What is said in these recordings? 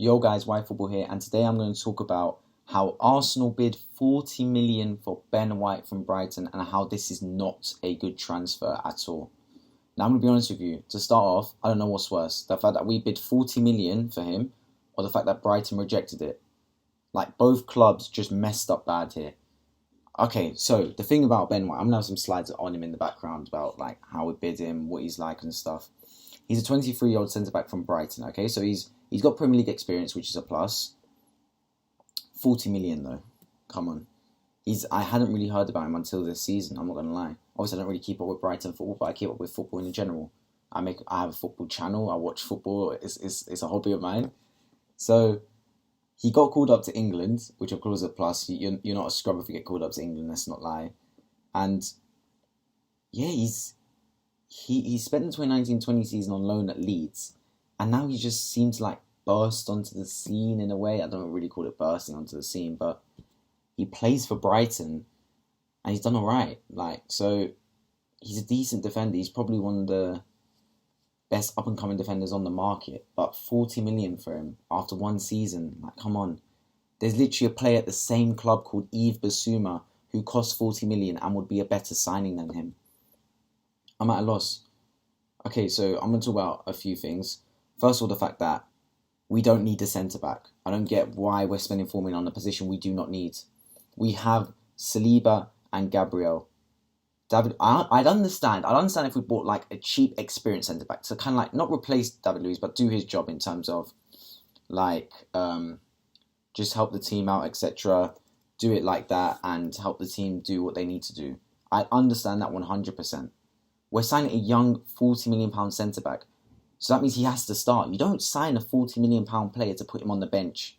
Yo guys, White Football here, and today I'm going to talk about how Arsenal bid 40 million for Ben White from Brighton and how this is not a good transfer at all. Now I'm going to be honest with you, to start off, I don't know what's worse, the fact that we bid 40 million for him or the fact that Brighton rejected it. Like, both clubs just messed up bad here. Okay, so the thing about Ben White, I'm going to have some slides on him in the background about like how we bid him, what he's like and stuff. He's a 23-year-old centre-back from Brighton, okay? So he's got Premier League experience, which is a plus. 40 million, though. Come on. I hadn't really heard about him until this season, I'm not going to lie. Obviously, I don't really keep up with Brighton football, but I keep up with football in general. I have a football channel, I watch football, it's a hobby of mine. So, he got called up to England, which of course is a plus. You're not a scrub if you get called up to England, let's not lie. And, yeah, he spent the 2019-20 season on loan at Leeds, and now he just seems to like burst onto the scene in a way. I don't really call it bursting onto the scene, but he plays for Brighton, and he's done all right. So he's a decent defender. He's probably one of the best up-and-coming defenders on the market, but 40 million for him after one season, like, come on. There's literally a player at the same club called Yves Bissouma who costs 40 million and would be a better signing than him. I'm at a loss. Okay, so I'm going to talk about a few things. First of all, the fact that we don't need a centre-back. I don't get why we're spending 4 million on a position we do not need. We have Saliba and Gabriel. I'd understand if we bought like a cheap, experienced centre-back to kind of like not replace David Luiz, but do his job in terms of like just help the team out, etc. Do it like that and help the team do what they need to do. I understand that 100%. We're signing a young £40 million centre-back. So that means he has to start. You don't sign a £40 million player to put him on the bench.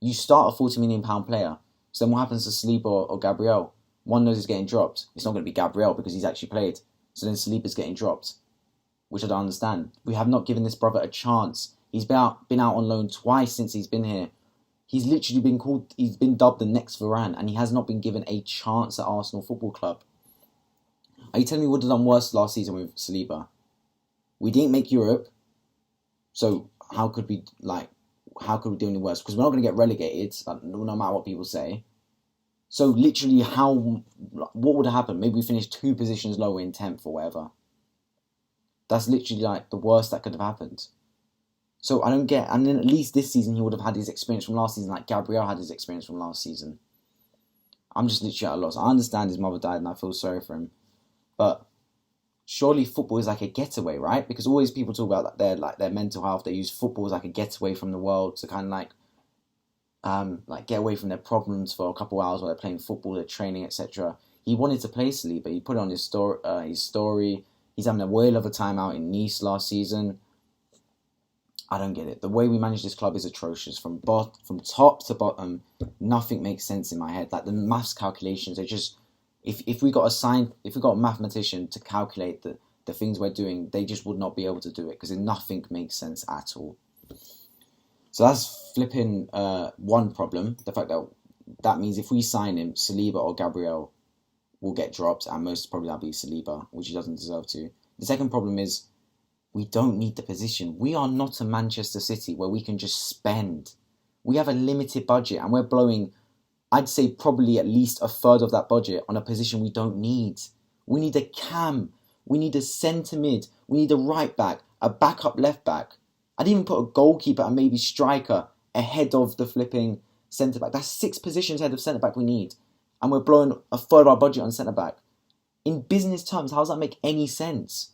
You start a £40 million player. So then what happens to Saliba or Gabriel? One knows he's getting dropped. It's not going to be Gabriel because he's actually played. So then Saliba's getting dropped, which I don't understand. We have not given this brother a chance. He's been out on loan twice since he's been here. He's literally he's been dubbed the next Varane, and he has not been given a chance at Arsenal Football Club. Are you telling me we would have done worse last season with Saliba? We didn't make Europe, so how could we do any worse? Because we're not going to get relegated, no matter what people say. So literally, what would have happened? Maybe we finished 2 positions lower in 10th or whatever. That's literally like the worst that could have happened. So I don't get, and then at least this season he would have had his experience from last season, like Gabriel had his experience from last season. I'm just literally at a loss. I understand his mother died and I feel sorry for him. But surely football is like a getaway, right? Because always people talk about their mental health. They use football as like a getaway from the world to kind of like get away from their problems for a couple of hours while they're playing football, they're training, etc. He wanted to play Saliba. He put it on his story. He's having a whale of a time out in Nice last season. I don't get it. The way we manage this club is atrocious. From top to bottom, nothing makes sense in my head. Like the maths calculations, they just. If we got a mathematician to calculate the things we're doing, they just would not be able to do it because nothing makes sense at all. So that's flipping one problem. The fact that means if we sign him, Saliba or Gabriel will get dropped, and most probably that'll be Saliba, which he doesn't deserve to. The second problem is we don't need the position. We are not a Manchester City where we can just spend. We have a limited budget, and we're blowing, I'd say probably at least a third of that budget on a position we don't need. We need a cam. We need a centre mid. We need a right back, a backup left back. I'd even put a goalkeeper and maybe striker ahead of the flipping centre back. That's 6 positions ahead of centre back we need. And we're blowing a third of our budget on centre back. In business terms, how does that make any sense?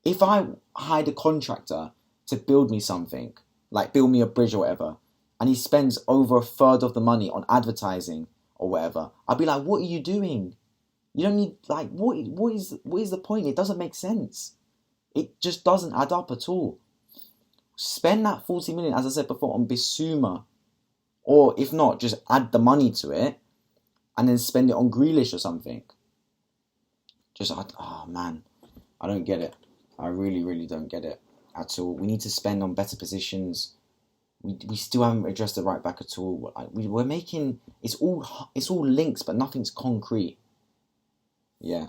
If I hired a contractor to build me something, like build me a bridge or whatever, and he spends over a third of the money on advertising or whatever, I'd be like, what are you doing? You don't need, like, what is the point? It doesn't make sense. It just doesn't add up at all. Spend that 40 million, as I said before, on Bissouma. Or if not, just add the money to it and then spend it on Grealish or something. Oh man, I don't get it. I really, really don't get it at all. We need to spend on better positions. We still haven't addressed the right back at all. We're making, it's all links, but nothing's concrete. Yeah.